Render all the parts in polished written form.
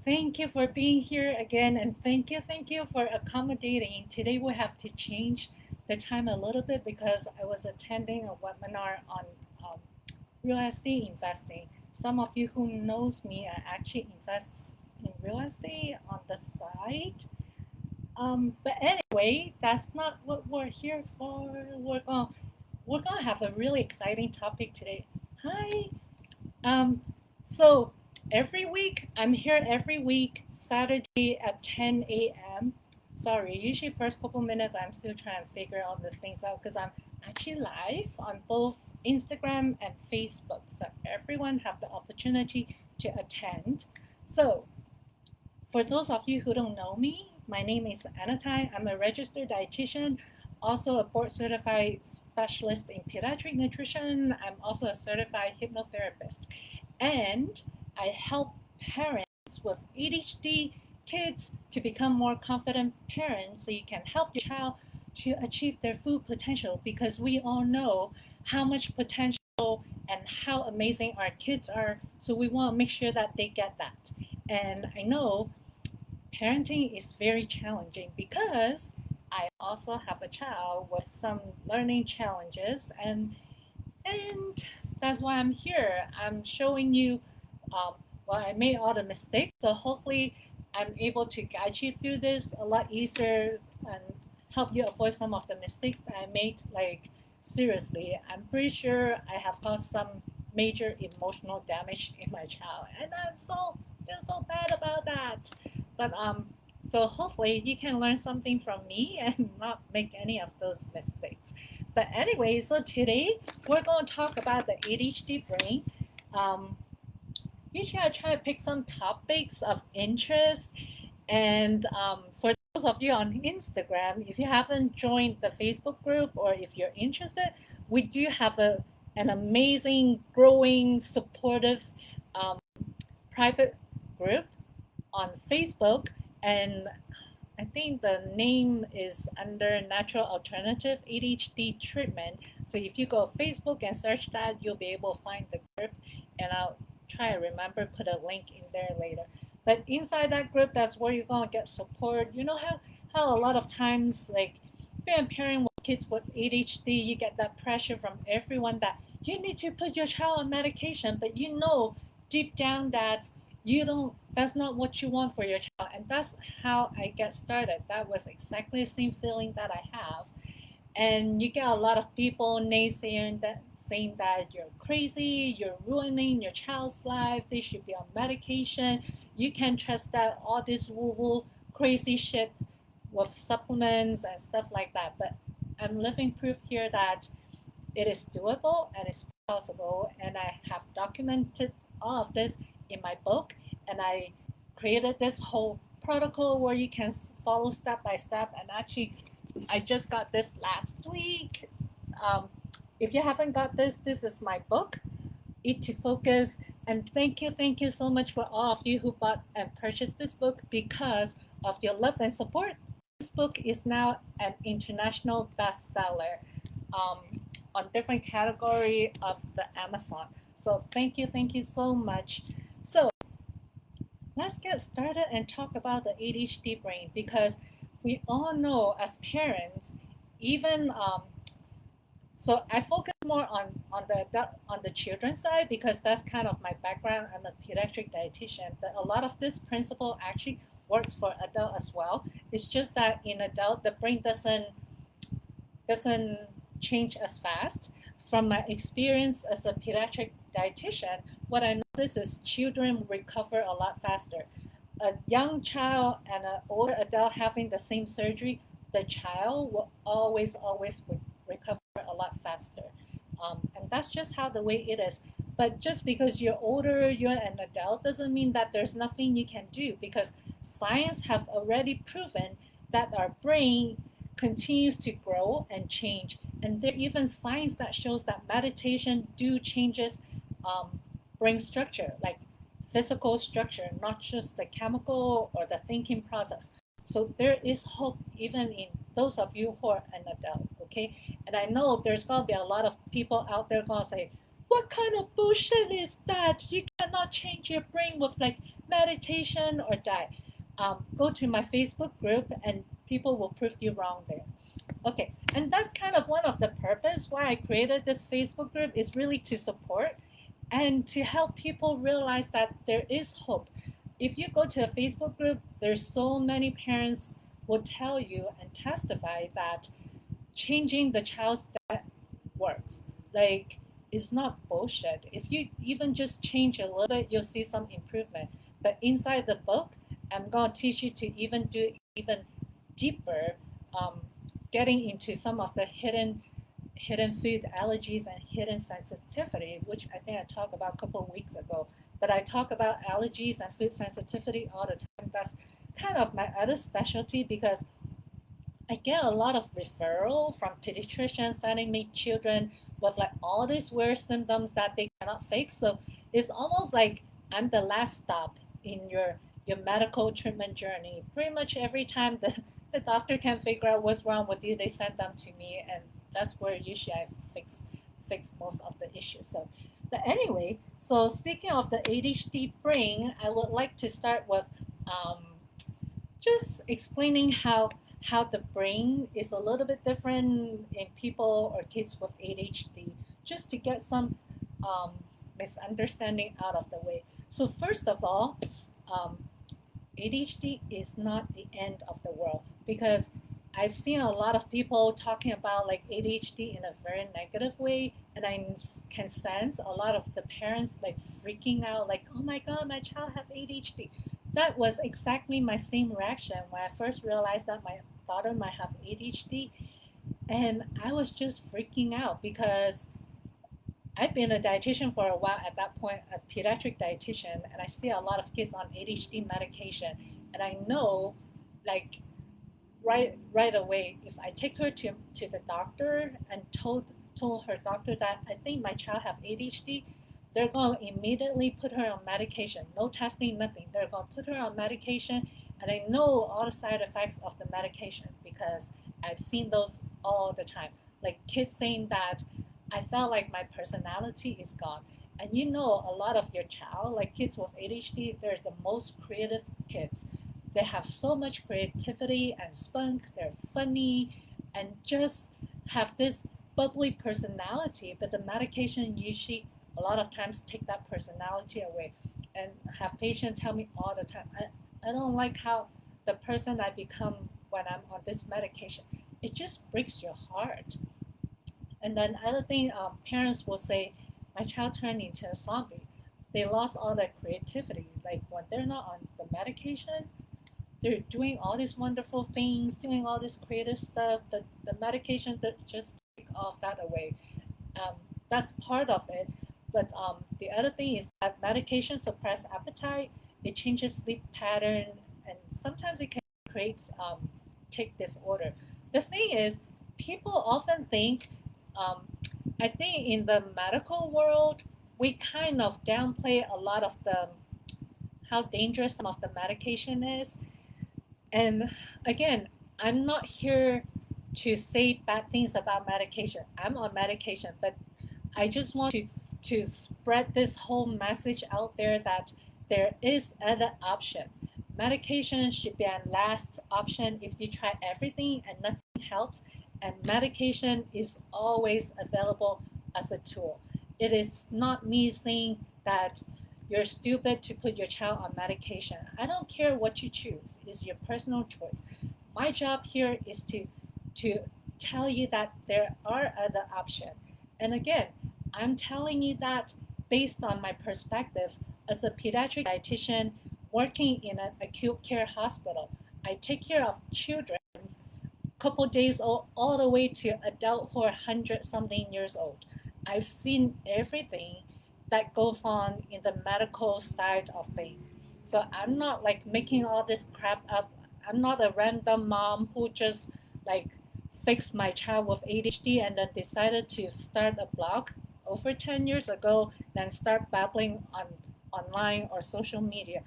Thank you for being here again, and thank you for accommodating. Today we have to change the time a little bit because I was attending a webinar on um, real estate investing. Some of you who knows me, I actually invest in real estate on the side. But anyway, that's not what we're here for. We're gonna have a really exciting topic today. Hi, um, so every week, I'm here every week, Saturday at 10 a.m. Sorry, usually first couple minutes I'm still trying to figure all the things out because I'm actually live on both Instagram and Facebook. So everyone have the opportunity to attend. So for those of you who don't know me, my name is Adhd. I'm a registered dietitian, also a board certified specialist in pediatric nutrition. I'm also a certified hypnotherapist. And I help parents with ADHD kids to become more confident parents so you can help your child to achieve their full potential because we all know how much potential and how amazing our kids are. So we want to make sure that they get that. And I know parenting is very challenging because I also have a child with some learning challenges and that's why I'm here. I'm showing you well I made all the mistakes, so hopefully I'm able to guide you through this a lot easier and help you avoid some of the mistakes that I made. Like seriously, I'm pretty sure I have caused some major emotional damage in my child and I'm so feel so bad about that. But so hopefully you can learn something from me and not make any of those mistakes. But anyway, so today we're going to talk about the ADHD brain. Um, Usually I try to pick some topics of interest. And for those of you on Instagram, if you haven't joined the Facebook group or if you're interested, we do have an amazing, growing, supportive um, private group on Facebook, and I think the name is under Natural Alternative ADHD Treatment. So if you go to Facebook and search that, you'll be able to find the group, and I'll try to remember put a link in there later. But inside that group, that's where you're gonna get support. You know how a lot of times like being a parent with kids with ADHD, you get that pressure from everyone that you need to put your child on medication, but you know deep down that you don't that's not what you want for your child, and that's how I get started. That was exactly the same feeling that I have, and you get a lot of people naysaying that saying that you're crazy, you're ruining your child's life, they should be on medication, you can't trust that all this woo woo crazy shit with supplements and stuff like that. But I'm living proof here that it is doable and it's possible, and I have documented all of this in my book, and I created this whole protocol where you can follow step by step. And actually, I just got this last week. Um, if you haven't got this, this is my book, Eat to Focus. And thank you so much for all of you who bought and purchased this book because of your love and support. This book is now an international bestseller on different category of the Amazon. So thank you so much. So let's get started and talk about the ADHD brain because we all know as parents, even so I focus more on the children's side because that's kind of my background. I'm a pediatric dietitian, but a lot of this principle actually works for adult as well. It's just that in adult the brain doesn't change as fast. From my experience as a pediatric dietitian, what I notice is children recover a lot faster. A young child and an older adult having the same surgery, the child will always recover a lot faster. And that's just how the way it is. But just because you're older, you're an adult, doesn't mean that there's nothing you can do because science have already proven that our brain continues to grow and change. And there even science that shows that meditation do changes brain structure, like physical structure, not just the chemical or the thinking process. So there is hope even in those of you who are an adult, okay? And I know there's gonna be a lot of people out there gonna say, what kind of bullshit is that? You cannot change your brain with like meditation or diet. Go to my Facebook group and people will prove you wrong there. Okay, and that's kind of one of the purpose why I created this Facebook group is really to support and to help people realize that there is hope. If you go to a Facebook group, there's so many parents will tell you and testify that changing the child's diet works. Like it's not bullshit. If you even just change a little bit, you'll see some improvement. But inside the book, I'm gonna teach you to even do even deeper, um, getting into some of the hidden food allergies and hidden sensitivity, which I think I talked about a couple of weeks ago. But I talk about allergies and food sensitivity all the time. That's kind of my other specialty because I get a lot of referral from pediatricians sending me children with like all these weird symptoms that they cannot fix. So it's almost like I'm the last stop in your medical treatment journey. Pretty much every time the doctor can figure out what's wrong with you, they send them to me, and that's where usually I fix most of the issues. So, but anyway, so speaking of the ADHD brain, I would like to start with um, just explaining how the brain is a little bit different in people or kids with ADHD, just to get some um, misunderstanding out of the way. So first of all, um, ADHD is not the end of the world because I've seen a lot of people talking about like ADHD in a very negative way, and I can sense a lot of the parents like freaking out, like, "Oh my God, my child have ADHD." That was exactly my same reaction when I first realized that my daughter might have ADHD, and I was just freaking out because I've been a dietitian for a while at that point, a pediatric dietitian, and I see a lot of kids on ADHD medication, and I know, like right away, if I take her to the doctor and told her doctor that I think my child have ADHD, they're going to immediately put her on medication. No testing, nothing. They're going to put her on medication, and I know all the side effects of the medication because I've seen those all the time. Like kids saying that I felt like my personality is gone. And you know, a lot of your child, like kids with ADHD, they're the most creative kids. They have so much creativity and spunk. They're funny and just have this bubbly personality. But the medication usually, a lot of times, take that personality away. And have patients tell me all the time, I don't like how the person I become when I'm on this medication. It just breaks your heart. And then other thing, parents will say, my child turned into a zombie. They lost all their creativity. Like when they're not on the medication, they're doing all these wonderful things, doing all this creative stuff. The medication that just take off that away. Um, that's part of it. But the other thing is that medication suppress appetite. It changes sleep pattern, and sometimes it can create take disorder. The thing is, people often think, um, I think in the medical world, we kind of downplay a lot of the how dangerous some of the medication is. And again, I'm not here to say bad things about medication. I'm on medication, but I just want to spread this whole message out there that there is other option. Medication should be a last option if you try everything and nothing helps. And medication is always available as a tool. It is not me saying that you're stupid to put your child on medication. I don't care what you choose. It's your personal choice. My job here is to tell you that there are other options. And again, I'm telling you that based on my perspective as a pediatric dietitian working in an acute care hospital. I take care of children couple days old all the way to adult who are 100 something years old. I've seen everything that goes on in the medical side of things. So I'm not like making all this crap up. I'm not a random mom who just like fixed my child with ADHD and then decided to start a blog over 10 years ago, then start babbling on online or social media.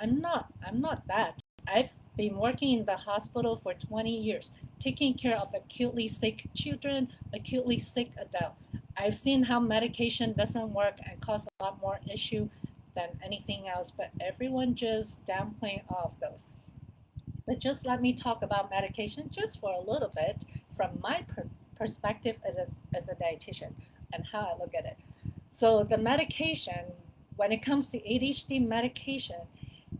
I'm not that. I've been working in the hospital for 20 years, taking care of acutely sick children, acutely sick adults. I've seen how medication doesn't work and cause a lot more issue than anything else, but everyone just downplaying all of those. But just let me talk about medication just for a little bit from my perspective as a dietitian and how I look at it. So the medication, when it comes to ADHD medication,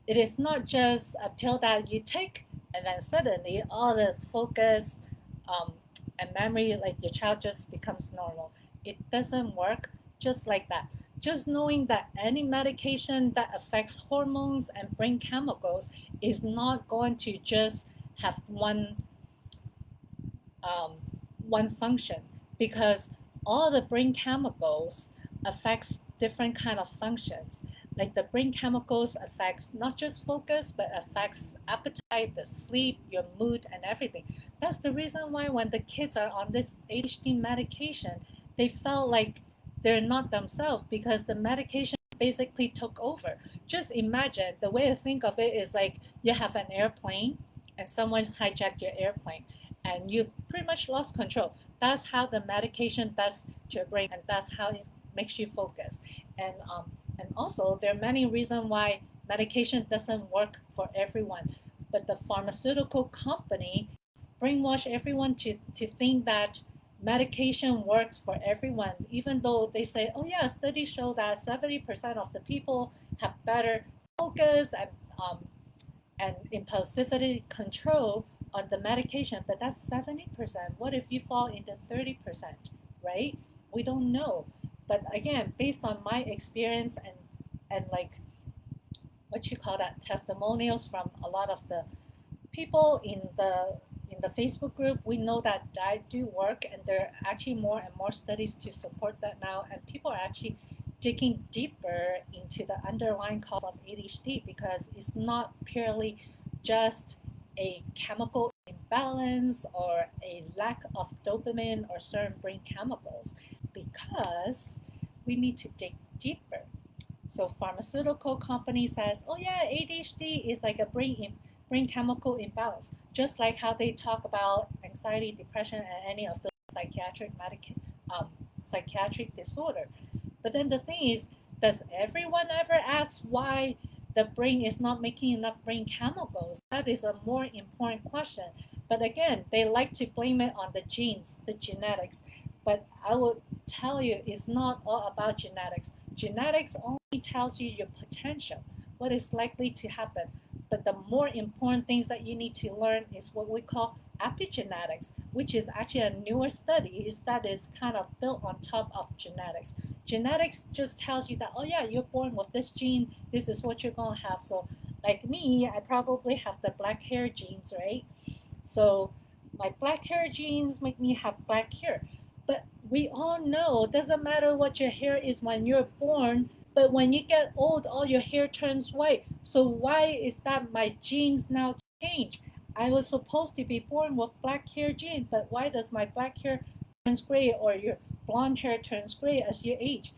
it is not just a pill that you take and then suddenly all the focus um, and memory, like your child just becomes normal. It doesn't work just like that. Just knowing that any medication that affects hormones and brain chemicals is not going to just have um, one function, because all the brain chemicals affects different kind of functions. Like the brain chemicals affects not just focus, but affects appetite, the sleep, your mood, and everything. That's the reason why when the kids are on this ADHD medication, they felt like they're not themselves because the medication basically took over. Just imagine, the way I think of it is like you have an airplane and someone hijacked your airplane and you pretty much lost control. That's how the medication does to your brain, and that's how it makes you focus. And also, there are many reasons why medication doesn't work for everyone. But the pharmaceutical company brainwash everyone to think that medication works for everyone, even though they say, oh yeah, studies show that 70% of the people have better focus and impulsivity control on the medication, but that's 70%. What if you fall into 30%, right? We don't know. But again, based on my experience and like what you call that, testimonials from a lot of the people in the Facebook group, we know that diet do work, and there are actually more and more studies to support that now, and people are actually digging deeper into the underlying cause of ADHD, because it's not purely just a chemical imbalance or a lack of dopamine or certain brain chemicals, because we need to dig deeper. So pharmaceutical company says, oh yeah, ADHD is like a brain chemical imbalance, just like how they talk about anxiety, depression, and any of those psychiatric disorder. But then the thing is, does everyone ever ask why the brain is not making enough brain chemicals? That is a more important question. But again, they like to blame it on the genes, the genetics. But I will tell you, it's not all about genetics. Genetics only tells you your potential, what is likely to happen. But the more important things that you need to learn is what we call epigenetics, which is actually a newer study that is kind of built on top of genetics. Genetics just tells you that, oh yeah, you're born with this gene, this is what you're going to have. So like me, I probably have the black hair genes, right? So my black hair genes make me have black hair. But we all know it doesn't matter what your hair is when you're born, but when you get old, all your hair turns white. So why is that my genes now change? I was supposed to be born with black hair gene, but why does my black hair turns gray or your blonde hair turns gray as you age?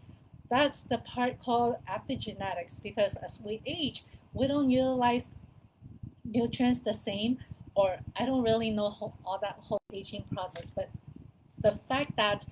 That's the part called epigenetics, because as we age, we don't utilize nutrients the same, or I don't really know all that whole aging process, but the fact that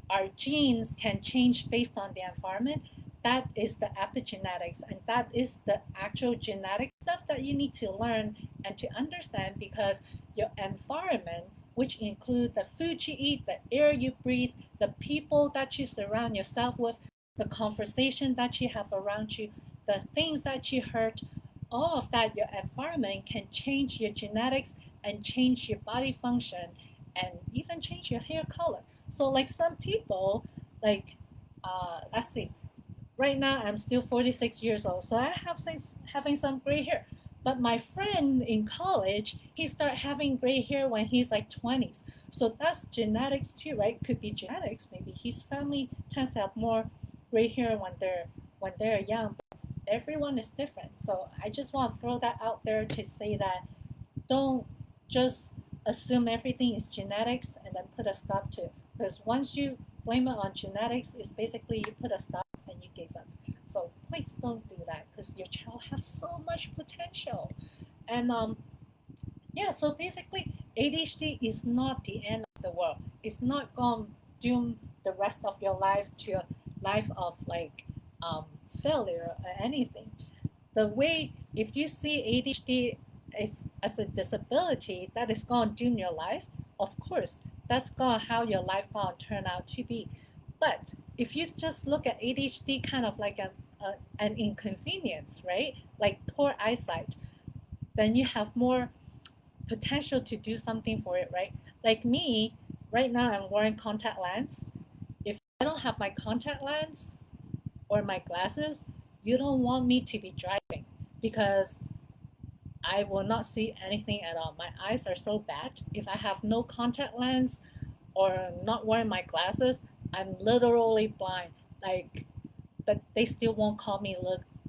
our genes can change based on the environment, that is the epigenetics, and that is the actual genetic stuff that you need to learn and to understand, because your environment, which include the food you eat, the air you breathe, the people that you surround yourself with, the conversation that you have around you, the things that you heard, all of that, your environment can change your genetics and change your body function and even change your hair color. So like some people, like let's see, right now I'm still 46 years old, so I have having some gray hair. But my friend in college, he started having gray hair when he's like 20s. So that's genetics too, right? Could be genetics. Maybe his family tends to have more gray hair when they're young. But everyone is different. So I just want to throw that out there to say that don't just assume everything is genetics and then put a stop to it. Because once you blame it on genetics, it's basically you put a stop and you gave up. So please don't do that, because your child has so much potential. And Yeah, so basically, ADHD is not the end of the world. It's not going to doom the rest of your life to a life of like um, failure or anything. The way, if you see ADHD as a disability that is going to doom your life, of course, that's going to how your life going to turn out to be. But if you just look at ADHD kind of like an inconvenience, right? Like poor eyesight, then you have more potential to do something for it, right? Like me, right now I'm wearing contact lens. If I don't have my contact lens or my glasses, you don't want me to be driving because I will not see anything at all. My eyes are so bad. If I have no contact lens or not wearing my glasses, I'm literally blind. Like, but they still won't call me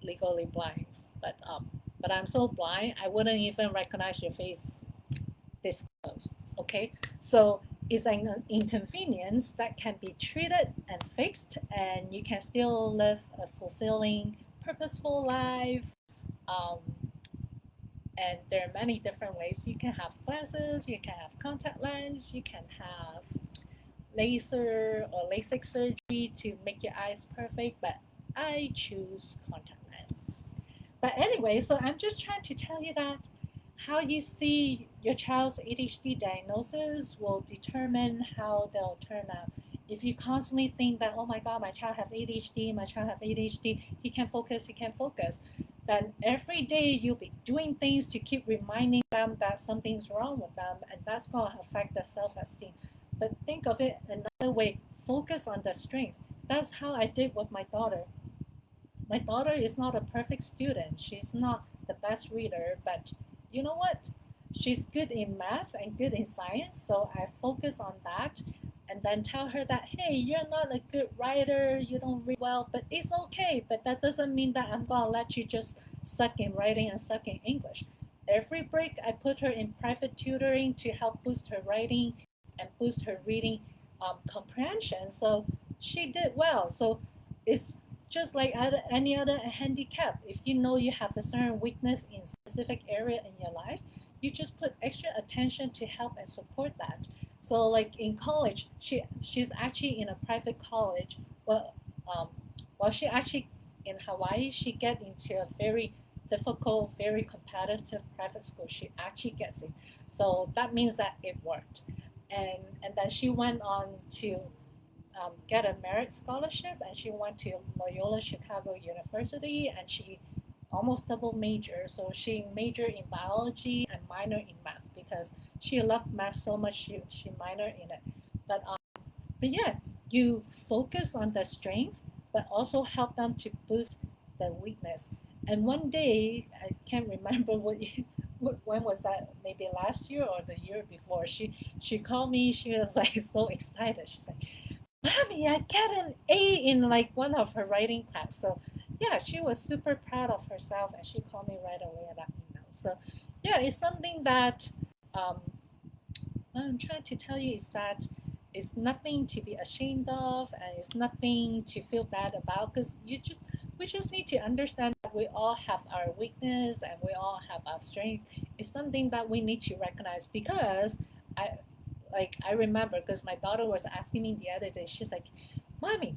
legally blind. But I'm so blind, I wouldn't even recognize your face this close. Okay, so it's an inconvenience that can be treated and fixed, and you can still live a fulfilling, purposeful life. Um, and there are many different ways. You can have glasses, you can have contact lens, you can have laser or LASIK surgery to make your eyes perfect, but I choose contact lens. But anyway, so I'm just trying to tell you that how you see your child's ADHD diagnosis will determine how they'll turn out. If you constantly think that, oh my God, my child has ADHD, my child has ADHD, he can't focus, then every day you'll be doing things to keep reminding them that something's wrong with them, and that's going to affect their self-esteem. But think of it another way, focus on the strength. That's how I did with my daughter. My daughter is not a perfect student. She's not the best reader, but you know what? She's good in math and good in science, so I focus on that and then tell her that, hey, you're not a good writer, you don't read well, but it's okay. But that doesn't mean that I'm going to let you just suck in writing and suck in English. Every break, I put her in private tutoring to help boost her writing and boost her reading comprehension. So she did well. So it's just like any other handicap. If you know you have a certain weakness in specific area in your life, you just put extra attention to help and support that. So like in college, she's actually in a private college. Well, um, while she actually in Hawaii, she get into a very difficult, very competitive private school. She actually gets it. So that means that it worked. And then she went on to get a merit scholarship, and she went to Loyola Chicago University, and she almost double major. So she majored in biology and minor in math because she loved math so much. She minored in it. But but yeah, you focus on the strength, but also help them to boost the weakness. And one day, I can't remember when was that? Maybe last year or the year before. She called me. She was like so excited. She's like, Mommy, I get an A in like one of her writing class. So yeah, she was super proud of herself and she called me right away at that email. So yeah, it's something that um, what I'm trying to tell you is that it's nothing to be ashamed of and it's nothing to feel bad about because we just need to understand that we all have our weakness and we all have our strength. It's something that we need to recognize because I I remember because my daughter was asking me the other day. She's like, "Mommy,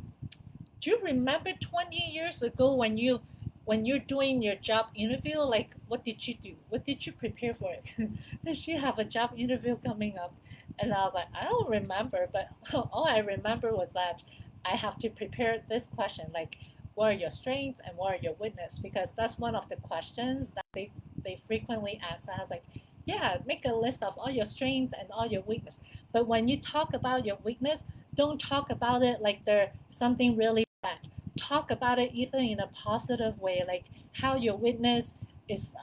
do you remember 20 years ago when you're doing your job interview? Like, what did you do? What did you prepare for it? Does she have a job interview coming up?" And I was like, "I don't remember, but all I remember was that I have to prepare this question, like, what are your strengths and what are your weaknesses? Because that's one of the questions that they frequently ask." And I was like, yeah, make a list of all your strengths and all your weakness. But when you talk about your weakness, don't talk about it like they're something really bad. Talk about it either in a positive way, like how your weakness is,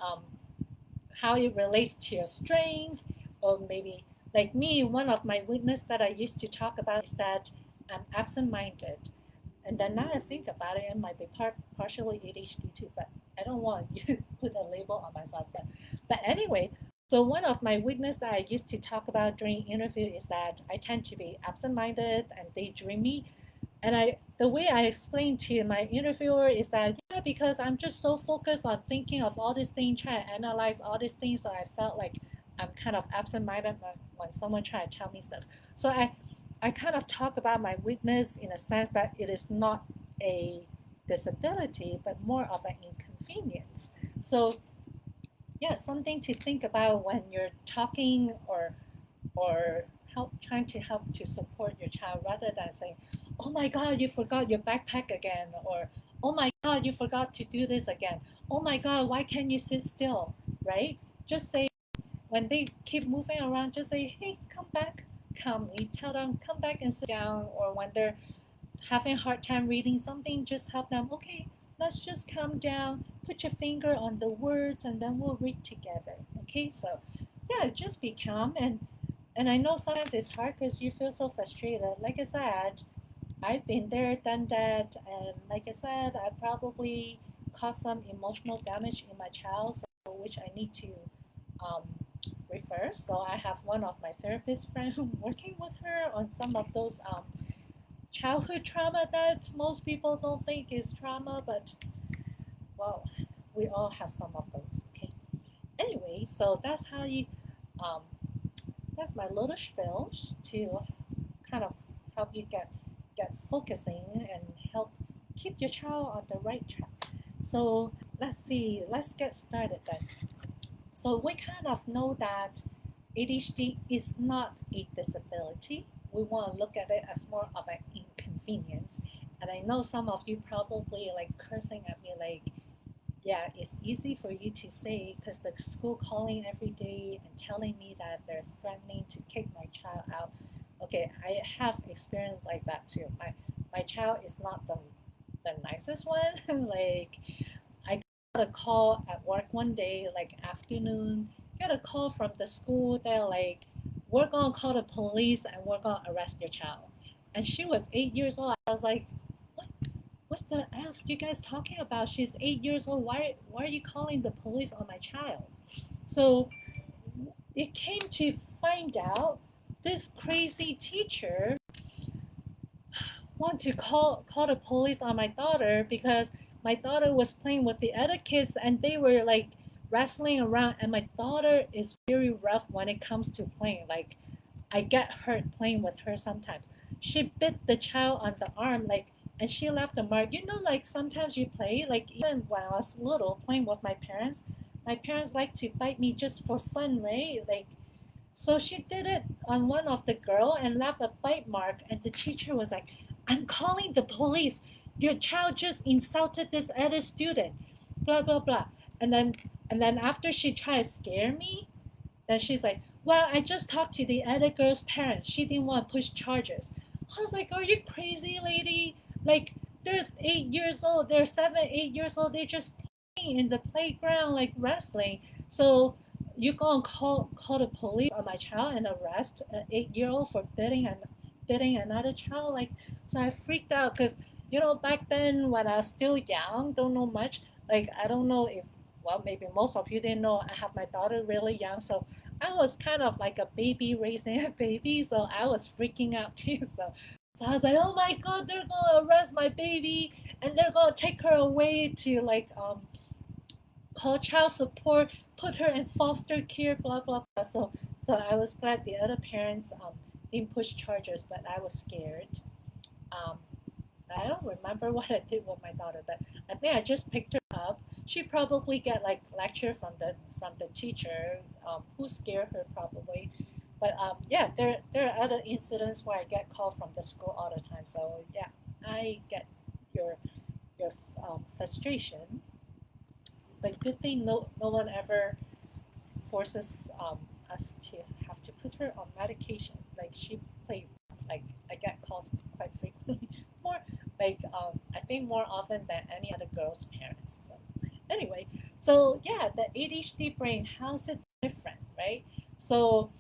how it relates to your strength, or maybe like me, one of my weakness that I used to talk about is that I'm absent-minded. And then now I think about it, it might be partially ADHD too, but I don't want you to put a label on myself. But anyway, so one of my weakness that I used to talk about during interview is that I tend to be absent-minded and daydreamy. And the way I explained to my interviewer is that yeah, because I'm just so focused on thinking of all these things, trying to analyze all these things, so I felt like I'm kind of absent-minded when someone try to tell me stuff. So I kind of talk about my weakness in a sense that it is not a disability, but more of an inconvenience. So yeah, something to think about when you're talking or help trying to help to support your child rather than saying, "Oh my God, you forgot your backpack again," or "Oh my God, you forgot to do this again." "Oh my God, why can't you sit still?" Right? Just say when they keep moving around, just say, "Hey, come back." Calmly tell them come back and sit down, or when they're having a hard time reading something, just help them. Okay, let's just calm down. Put your finger on the words, and then we'll read together. Okay, so yeah, just be calm. And I know sometimes it's hard because you feel so frustrated. Like I said, I've been there, done that, and like I said, I probably caused some emotional damage in my child, so which I need to um, refer. So I have one of my therapist friends working with her on some of those childhood trauma that most people don't think is trauma, but well, we all have some of those. Okay. Anyway, so that's how you. Um, that's my little spiel to kind of help you get focusing and help keep your child on the right track. So let's see. Let's get started then. So we kind of know that ADHD is not a disability. We want to look at it as more of an inconvenience. And I know some of you probably like cursing at me like, yeah, it's easy for you to say because the school calling every day and telling me that they're threatening to kick my child out. Okay, I have experience like that too. My child is not the nicest one. Like I got a call at work one day, like afternoon, got a call from the school. They're like, we're gonna call the police and we're gonna arrest your child. And she was 8 years old. I was like, what? What the F you guys talking about? She's 8 years old. Why are you calling the police on my child? So it came to find out this crazy teacher want to call the police on my daughter because my daughter was playing with the other kids and they were like wrestling around, and my daughter is very rough when it comes to playing. Like I get hurt playing with her sometimes. She bit the child on the arm, like, and she left a mark. You know, like sometimes you play, like even when I was little playing with my parents like to bite me just for fun, right? Like, so she did it on one of the girl and left a bite mark, and the teacher was like, "I'm calling the police. Your child just insulted this other student." Blah blah blah. And then after she tried to scare me, then she's like, "Well, I just talked to the other girl's parents. She didn't want to push charges." I was like, "Are you crazy, lady? Like, they're 8 years old. They're 7, 8 years old. They're just playing in the playground, like wrestling. So you gonna call the police on my child and arrest an 8-year-old for biting another child?" Like, so I freaked out because back then when I was still young, don't know much. Like, I don't know if well, maybe most of you didn't know I have my daughter really young, so I was kind of like a baby raising a baby, so I was freaking out too. So I was like, "Oh my God, they're gonna arrest my baby and they're gonna take her away to like call child support, put her in foster care, blah blah blah." So I was glad the other parents didn't push charges, but I was scared. Um, I don't remember what I did with my daughter, but I think I just picked her up. She probably get like lecture from the teacher who scared her probably. But yeah, there are other incidents where I get called from the school all the time. So yeah, I get your your frustration. But good thing no one ever forces us to have to put her on medication. Like she played, like I get calls quite frequently, more like I think more often than any other girl's parents. So anyway, so yeah, the ADHD brain, how's it different, right? So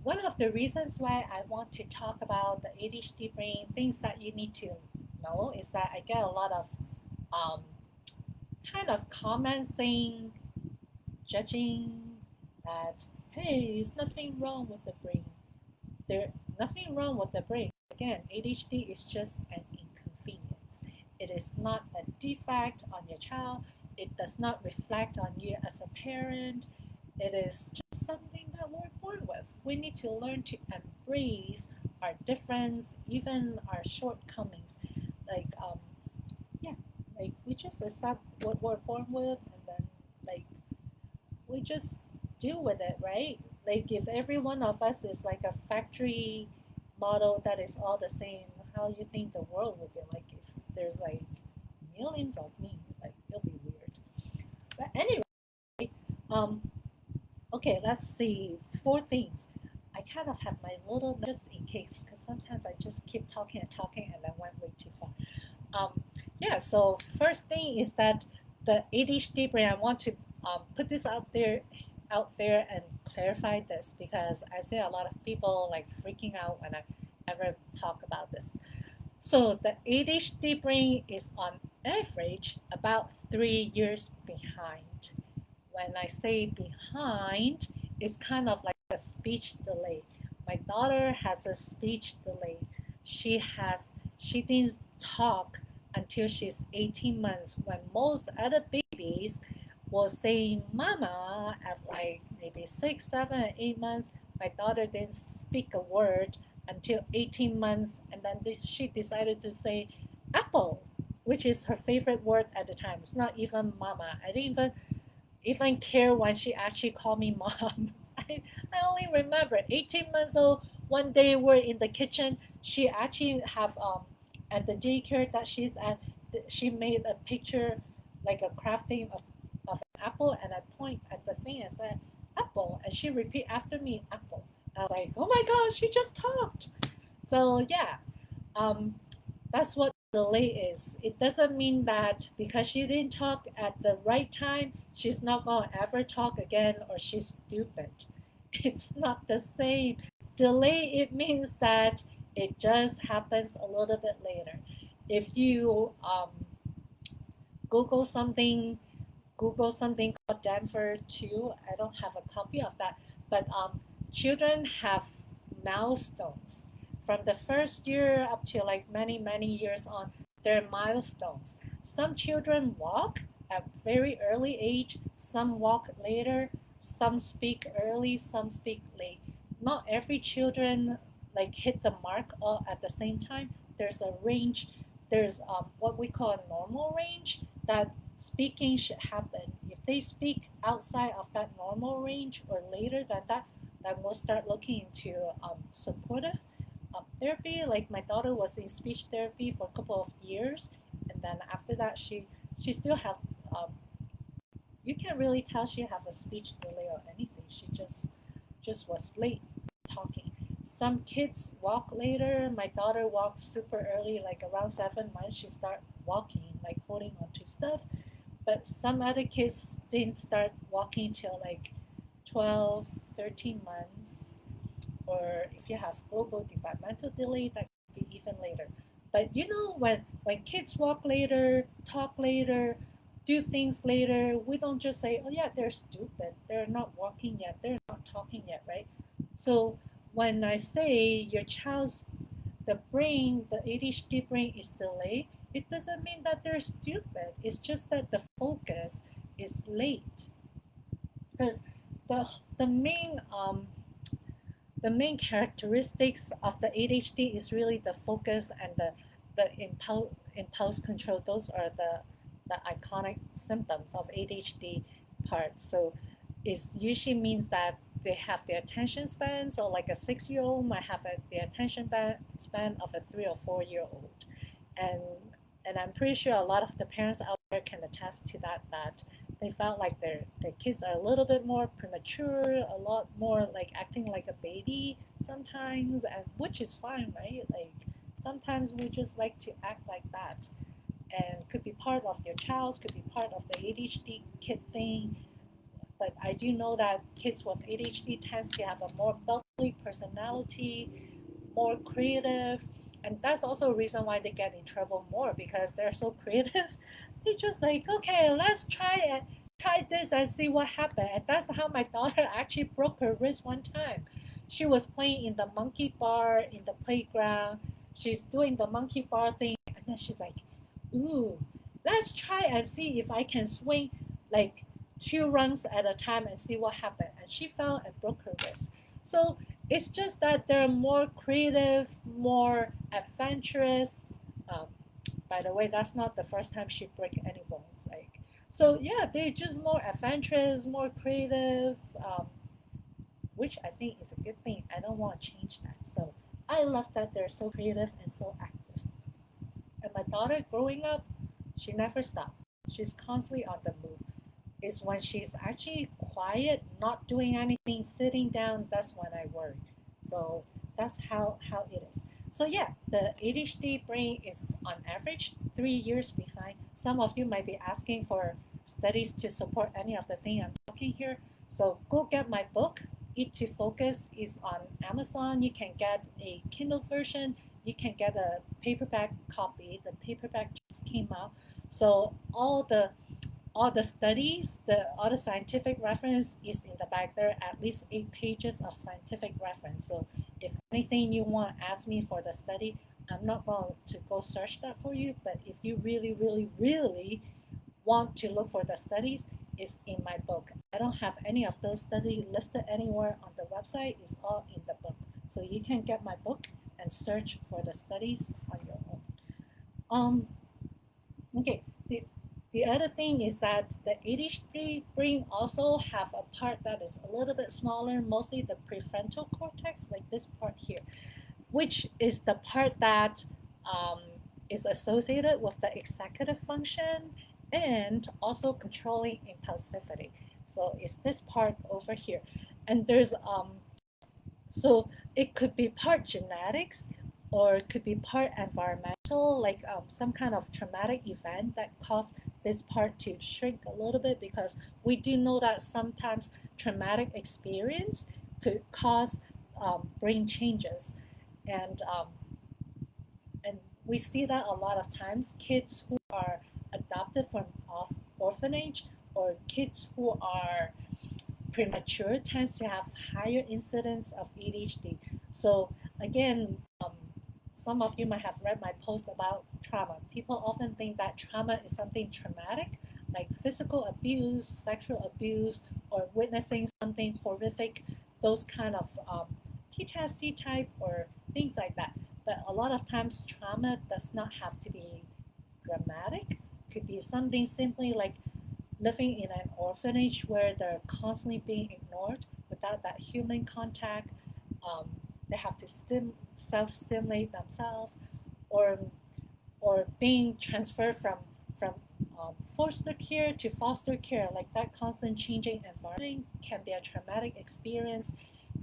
one of the reasons why I want to talk about the ADHD brain, things that you need to know, is that I get a lot of um, kind of comments saying, judging that, hey, there's nothing wrong with the brain. There nothing wrong with the brain. Again, ADHD is just an inconvenience. It is not a defect on your child. It does not reflect on you as a parent. It is just something that we're born with. We need to learn to embrace our difference, even our shortcomings. Like, yeah, like we just accept what we're born with, and then like we just deal with it, right? Like if every one of us is like a factory model that is all the same, how you think the world would be like if there's like millions of me? Like it'll be weird. But anyway, um, okay, let's see. Four things. I kind of have my little just in case because sometimes I just keep talking and talking and then went way too far. Um, yeah, so first thing is that the ADHD brain, I want to put this out there and clarify this because I've seen a lot of people like freaking out when I ever talk about this. So the ADHD brain is on average about 3 years behind. When I say behind, it's kind of like a speech delay. My daughter has a speech delay. She didn't talk until she's 18 months when most other babies will say mama at like maybe 6, 7, 8 months. My daughter didn't speak a word until 18 months and then she decided to say apple, which is her favorite word at the time. It's not even mama. I didn't even care when she actually called me mom. I only remember 18 months old. One day we're in the kitchen. She actually have at the daycare that she's at. She made a picture like a crafting of an apple, and I point at the thing and said apple, and she repeat after me apple. I was like, oh my god, she just talked. So yeah, um, that's what delay is. It doesn't mean that because she didn't talk at the right time, she's not going to ever talk again or she's stupid. It's not the same. Delay, it means that it just happens a little bit later. If you Google something, Google something called Denver 2. I don't have a copy of that, but children have milestones from the first year up to like many, many years on. There are milestones. Some children walk at very early age, some walk later, some speak early, some speak late. Not every children like hit the mark all at the same time. There's a range. There's what we call a normal range that speaking should happen. If they speak outside of that normal range or later than that, then we'll start looking into supportive therapy. Like my daughter was in speech therapy for a couple of years, and then after that, she still have. You can't really tell she have a speech delay or anything. She just was late talking. Some kids walk later. My daughter walks super early, like around 7 months. She start walking, like holding onto stuff. But some other kids didn't start walking till like 12, 13 months. Or if you have global developmental delay, that could be even later. But you know, when kids walk later, talk later, do things later, we don't just say, oh yeah, they're stupid. They're not walking yet. They're not talking yet, right? So when I say your child's the brain, the ADHD brain is delayed, it doesn't mean that they're stupid. It's just that the focus is late. Because the the main the main characteristics of the ADHD is really the focus and the impulse control. Those are the iconic symptoms of ADHD part. So it usually means that they have the attention span. So like a 6 year old might have the attention span of a 3 or 4 year old, and and I'm pretty sure a lot of the parents out there can attest to that they felt like their kids are a little bit more premature, a lot more like acting like a baby sometimes, and which is fine, right? Like sometimes we just like to act like that, and could be part of your child's, could be part of the ADHD kid thing. But I do know that kids with ADHD tends to have a more bubbly personality, more creative, and that's also a reason why they get in trouble more because they're so creative. They just like, okay, let's try this and see what happened. And that's how my daughter actually broke her wrist one time. She was playing in the monkey bar in the playground. She's doing the monkey bar thing, and then she's like, ooh, let's try and see if I can swing like 2 runs at a time and see what happened. And she fell and broke her wrist. So it's just that they're more creative, more adventurous. Um, by the way, that's not the first time she broke any bones. Like, so yeah, they're just more adventurous, more creative, which I think is a good thing. I don't want to change that. So I love that they're so creative and so active. And my daughter growing up, she never stopped. She's constantly on the move. It's when she's actually quiet, not doing anything, sitting down, that's when I worry. So that's how it is. So yeah, the ADHD brain is on average 3 years behind. Some of you might be asking for studies to support any of the thing I'm talking here. So go get my book. Eat to Focus is on Amazon. You can get a Kindle version. You can get a paperback copy. The paperback just came out. So all the studies, all the scientific reference is in the back. There are at least 8 pages of scientific reference. So if anything you want to ask me for the study, I'm not going to go search that for you. But if you really, really, really want to look for the studies, it's in my book. I don't have any of those studies listed anywhere on the website. It's all in the book. So you can get my book and search for the studies on your own. Okay, the other thing is that the ADHD brain also have a part that is a little bit smaller, mostly the prefrontal cortex, like this part here, which is the part that is associated with the executive function and also controlling impulsivity. So it's this part over here. And there's so it could be part genetics or it could be part environmental, like some kind of traumatic event that caused this part to shrink a little bit, because we do know that sometimes traumatic experience could cause brain changes. And and we see that a lot of times kids who are adopted from orphanage or kids who are premature tends to have higher incidence of ADHD. So again, some of you might have read my post about trauma. People often think that trauma is something traumatic, like physical abuse, sexual abuse, or witnessing something horrific, those kind of PTSD type or things like that. But a lot of times, trauma does not have to be dramatic. It could be something simply like living in an orphanage where they're constantly being ignored without that human contact. Um, they have to self-stimulate themselves, or being transferred from foster care to foster care, like that constant changing environment can be a traumatic experience.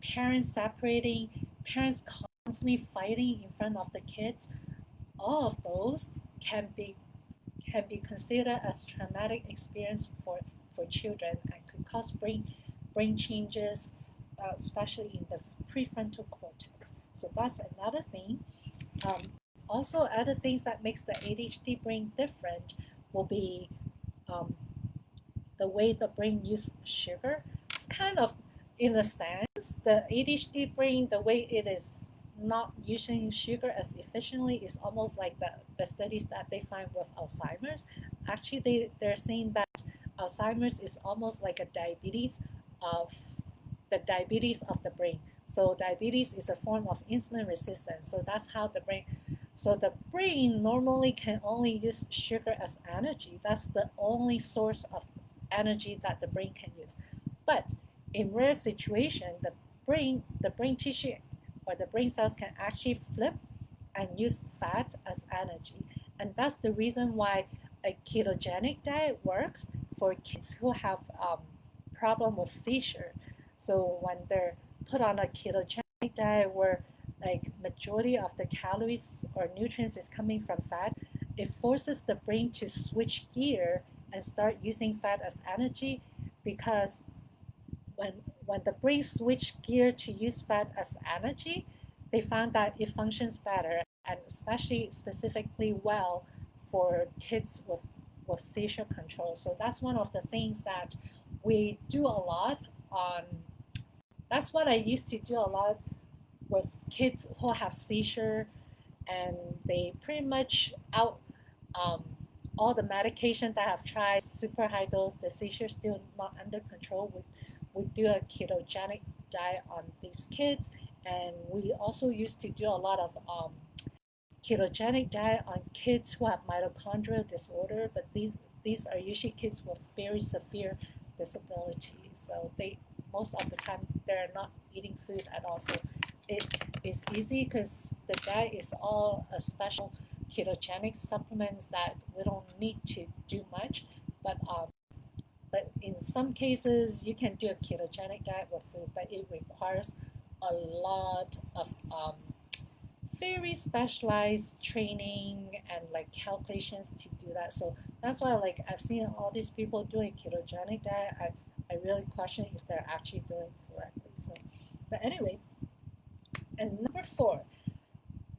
Parents separating, parents constantly fighting in front of the kids, all of those can be considered as traumatic experience for children and could cause brain changes, especially in the prefrontal cortex. So that's another thing. Um, Also, other things that makes the ADHD brain different will be um, the way the brain uses sugar. It's kind of, in a sense, the ADHD brain, the way it is not using sugar as efficiently is almost like the studies that they find with Alzheimer's. Actually, they're saying that Alzheimer's is almost like a of diabetes of the brain. So diabetes is a form of insulin resistance. So that's how the brain normally can only use sugar as energy. That's the only source of energy that the brain can use. But in rare situation, the brain tissue or the brain cells can actually flip and use fat as energy. And that's the reason why a ketogenic diet works for kids who have problem with seizure. So when they're put on a ketogenic diet where like majority of the calories or nutrients is coming from fat, it forces the brain to switch gear and start using fat as energy, because when the brain switch gear to use fat as energy, they found that it functions better, and especially specifically well for kids with seizure control. So that's one of the things that we do a lot on. That's what I used to do a lot with kids who have seizure, and they pretty much um, all the medication that I've tried, super high dose, the seizure still not under control. We do a ketogenic diet on these kids, and we also used to do a lot of ketogenic diet on kids who have mitochondrial disorder, but these are usually kids with very severe disabilities. So they most of the time they're not eating food at all. So it is easy because the diet is all a special ketogenic supplements that we don't need to do much. But in some cases you can do a ketogenic diet with food, but it requires a lot of very specialized training and like calculations to do that. So that's why like I've seen all these people doing ketogenic diet. I really question if they're actually doing correctly. So, but anyway, and number 4,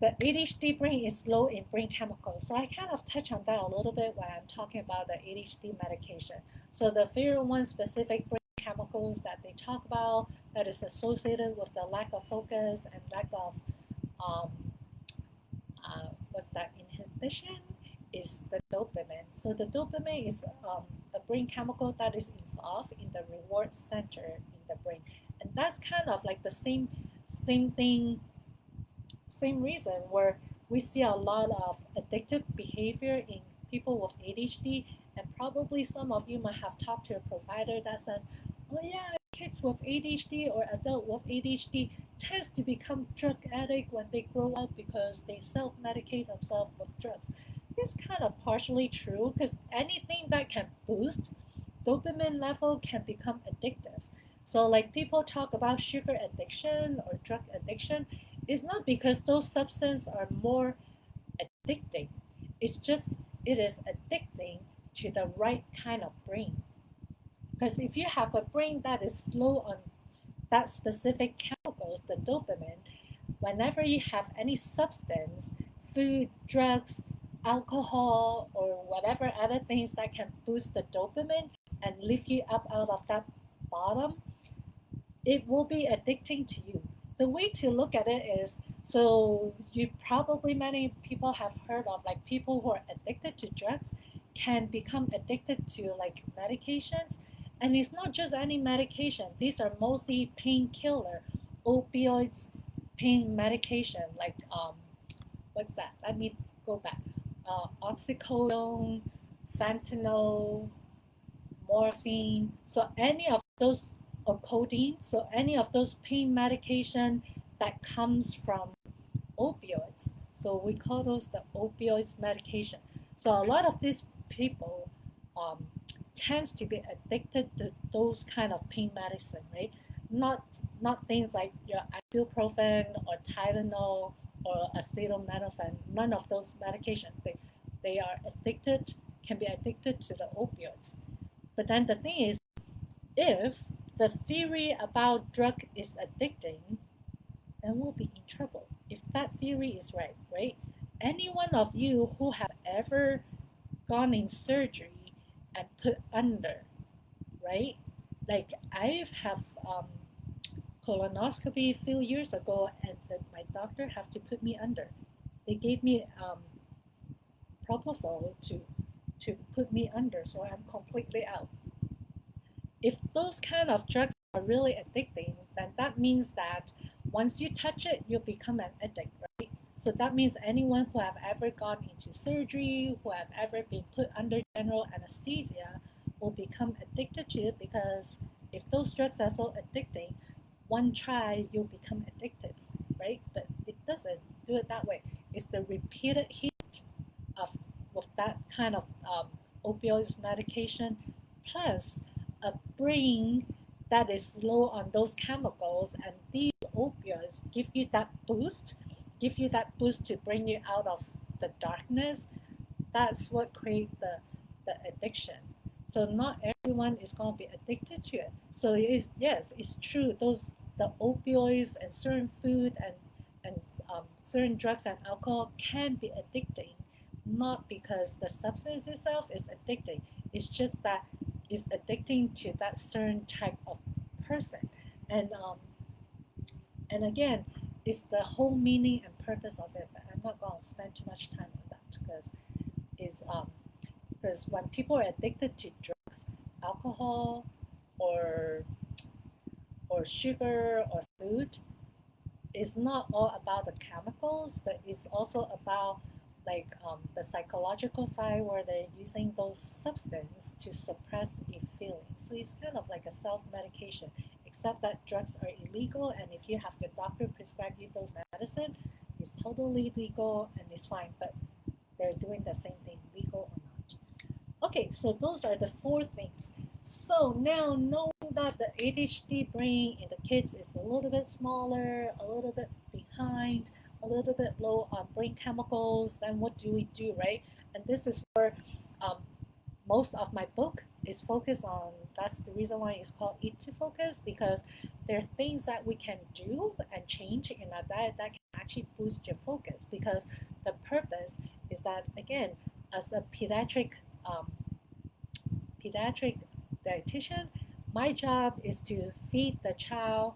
the ADHD brain is low in brain chemicals. So I kind of touch on that a little bit when I'm talking about the ADHD medication. So the very one specific brain chemicals that they talk about that is associated with the lack of focus and lack of um, what's that inhibition is the dopamine. So the dopamine is a brain chemical that is involved in the reward center in the brain, and that's kind of like the same thing, same reason where we see a lot of addictive behavior in people with ADHD, and probably some of you might have talked to a provider that says, oh yeah, kids with ADHD or adult with ADHD tends to become drug addict when they grow up because they self-medicate themselves with drugs. It's kind of partially true because anything that can boost dopamine level can become addictive. So like people talk about sugar addiction or drug addiction, it's not because those substances are more addicting. It's just it is addicting to the right kind of brain. Because if you have a brain that is low on that specific chemicals, the dopamine, whenever you have any substance, food, drugs, alcohol, or whatever other things that can boost the dopamine and lift you up out of that bottom, it will be addicting to you. The way to look at it is, so you probably many people have heard of like people who are addicted to drugs can become addicted to like medications, and it's not just any medication. These are mostly painkiller, opioids, pain medication like what's that? Let me go back. Oxycodone, fentanyl, morphine. So any of those, or codeine. So any of those pain medication that comes from opioids. So we call those the opioids medication. So a lot of these people um, tends to be addicted to those kind of pain medicine, right? Not things like your ibuprofen or Tylenol or acetaminophen. None of those medications. They are addicted, can be addicted to the opioids. But then the thing is, if the theory about drug is addicting, then we'll be in trouble. If that theory is right, right? Any one of you who have ever gone in surgery and put under, right? Like I have colonoscopy a few years ago, and my doctor have to put me under. They gave me propofol to put me under, so I'm completely out. If those kind of drugs are really addicting, then that means that once you touch it, you become an addict, right? So that means anyone who have ever gone into surgery, who have ever been put under general anesthesia, will become addicted to it, because if those drugs are so addicting, one try you'll become addictive, right? But it doesn't do it that way. It's the repeated hit of with that kind of opioids medication, plus a brain that is low on those chemicals, and these opioids give you that boost to bring you out of the darkness. That's what creates the addiction. So not everyone is going to be addicted to it. So yes, it's true. The opioids and certain food and certain drugs and alcohol can be addicting, not because the substance itself is addicting. It's just that it's addicting to that certain type of person. And again, it's the whole meaning and purpose of it. But I'm not going to spend too much time on that because is Because when people are addicted to drugs, alcohol, or sugar or food, it's not all about the chemicals, but it's also about like the psychological side where they're using those substances to suppress a feeling. So it's kind of like a self-medication, except that drugs are illegal, and if you have your doctor prescribe you those medicine, it's totally legal and it's fine. But they're doing the same thing, legal or not. Okay, so those are the four things. So now knowing that the ADHD brain in the kids is a little bit smaller, a little bit behind, a little bit low on brain chemicals, then what do we do, right? And this is where um, most of my book is focused on. That's the reason why it's called Eat to Focus, because there are things that we can do and change in our diet that can actually boost your focus. Because the purpose is that, again, as a um, pediatric dietitian, my job is to feed the child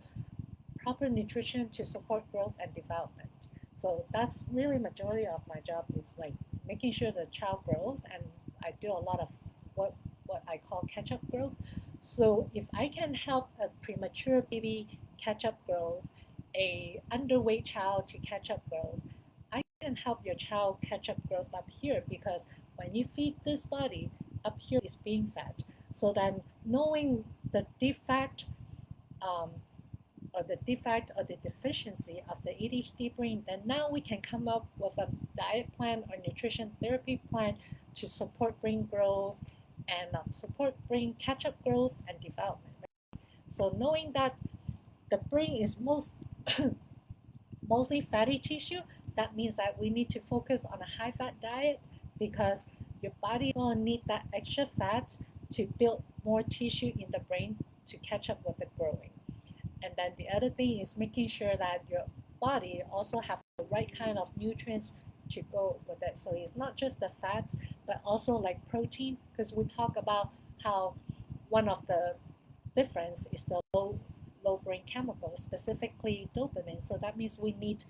proper nutrition to support growth and development. So that's really majority of my job is like making sure the child grows, and I do a lot of what what I call catch up growth. So if I can help a premature baby catch up growth, a underweight child to catch up growth, I can help your child catch up growth up here, because when you feed this body, up here is being fed. So then knowing the defect um, or the deficiency of the ADHD brain, then now we can come up with a diet plan or nutrition therapy plan to support brain growth and support brain catch-up growth and development. So knowing that the brain is mostly fatty tissue, that means that we need to focus on a high-fat diet, because your body is going to need that extra fat to build more tissue in the brain to catch up with the growing. And then the other thing is making sure that your body also have the right kind of nutrients to go with it. So it's not just the fats, but also like protein, because we talk about how one of the difference is the low brain chemicals, specifically dopamine. So that means we need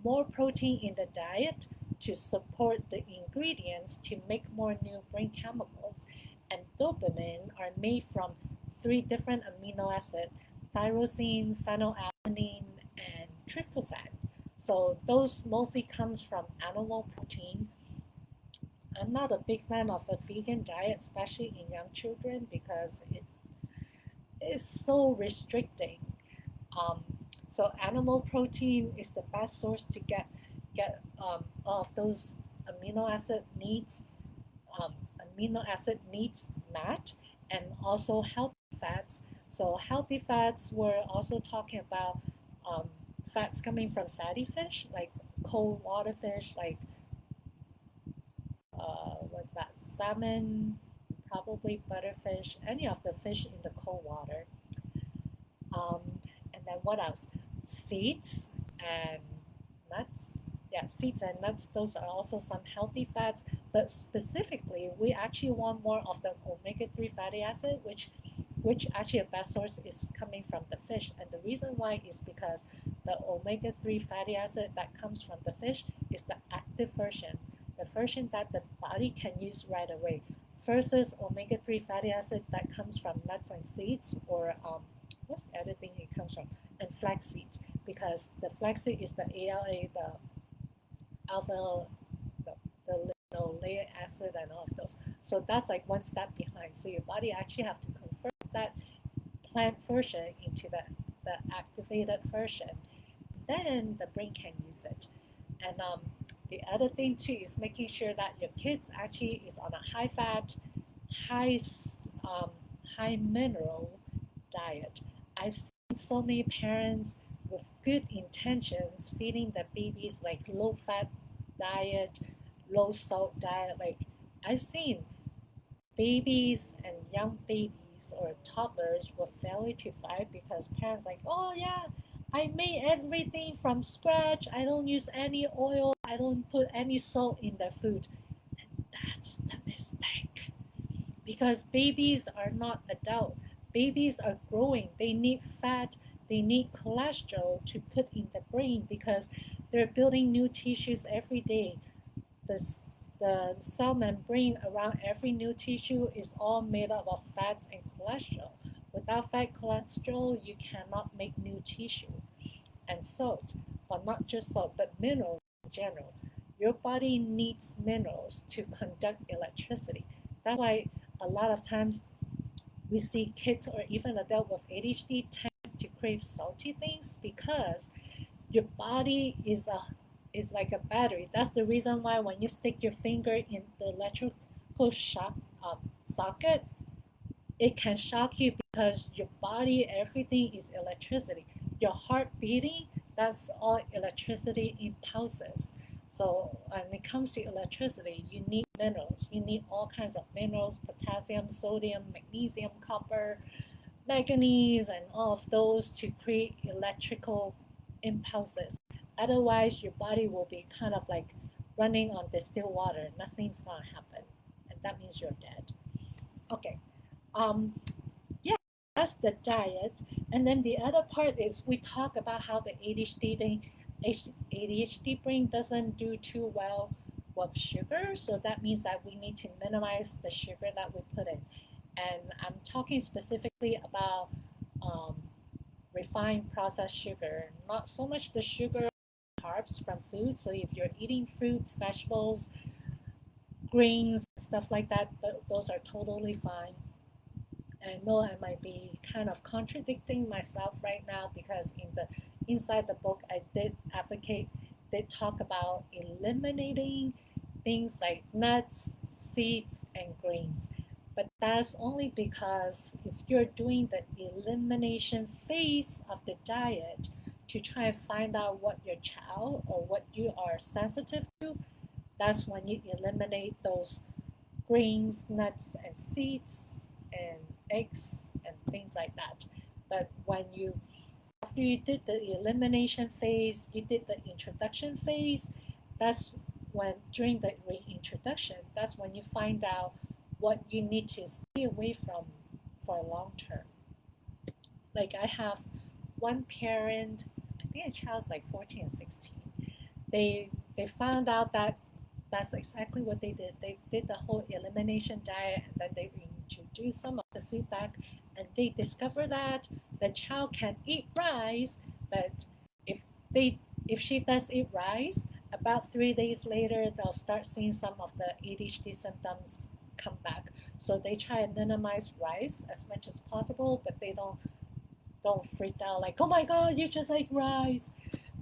more protein in the diet to support the ingredients to make more new brain chemicals. And dopamine are made from three different amino acids: tyrosine, phenylalanine, and tryptophan. So those mostly comes from animal protein. I'm not a big fan of a vegan diet, especially in young children, because it is so restricting. Um, so animal protein is the best source to get all of those amino acid needs um, met, and also healthy fats. So healthy fats, we're also talking about um, fats coming from fatty fish, like cold water fish, like what's that, salmon, probably butterfish, any of the fish in the cold water. Um, and then what else? Seeds and nuts. Yeah, seeds and nuts, those are also some healthy fats, but specifically, we actually want more of the omega-3 fatty acid, which actually a best source is coming from the fish. And the reason why is because the omega-3 fatty acid that comes from the fish is the active version, the version that the body can use right away, versus omega-3 fatty acid that comes from nuts and seeds, or what's the other thing it comes from? And flax seeds, because the flaxseed is the ALA, the alpha, the linoleic acid, and all of those. So that's like one step behind. So your body actually have to convert that plant version into the activated version. Then the brain can use it. And the other thing too is making sure that your kids actually is on a high fat, high um, high mineral diet. I've seen so many parents with good intentions feeding the babies like low fat diet, low salt diet. Like I've seen babies and young babies or toddlers with failure to thrive because parents like, oh yeah, I made everything from scratch. I don't use any oil. I don't put any salt in the food. And that's the mistake. Because babies are not adult. Babies are growing. They need fat. They need cholesterol to put in the brain because they're building new tissues every day. This the cell membrane around every new tissue is all made up of fats and cholesterol. Without fat cholesterol, you cannot make new tissue. And salt, but not just salt, but minerals in general. Your body needs minerals to conduct electricity. That's why a lot of times we see kids or even adults with ADHD tends to crave salty things because your body is like a battery. That's the reason why when you stick your finger in the electrical socket, it can shock you because your body, everything is electricity. Your heart beating, that's all electricity impulses. So when it comes to electricity, you need minerals. You need all kinds of minerals, potassium, sodium, magnesium, copper, manganese, and all of those to create electrical impulses. Otherwise, your body will be kind of like running on distilled water. Nothing's going to happen. And that means you're dead. Okay. Um, yeah, that's the diet. And then the other part is we talk about how the ADHD brain doesn't do too well with sugar. So that means that we need to minimize the sugar that we put in. And I'm talking specifically about um, refined processed sugar, not so much the sugar carbs from food. So if you're eating fruits, vegetables, grains, stuff like that, those are totally fine. I know I might be kind of contradicting myself right now because in the inside the book I did talk about eliminating things like nuts, seeds, and grains. But that's only because if you're doing the elimination phase of the diet to try and find out what your child or what you are sensitive to, that's when you eliminate those grains, nuts, and seeds, and eggs, and things like that. But when you, after you did the elimination phase, you did the introduction phase, that's when, during the reintroduction, that's when you find out what you need to stay away from for long term. Like I have one parent, I think a child's like 14 or 16. They found out that that's exactly what they did. They did the whole elimination diet and then they reintroduced some of the food back and they discovered that the child can eat rice, but if they if she does eat rice, about 3 days later they'll start seeing some of the ADHD symptoms come back. So they try and minimize rice as much as possible, but they don't freak out like, oh my god, you just ate rice.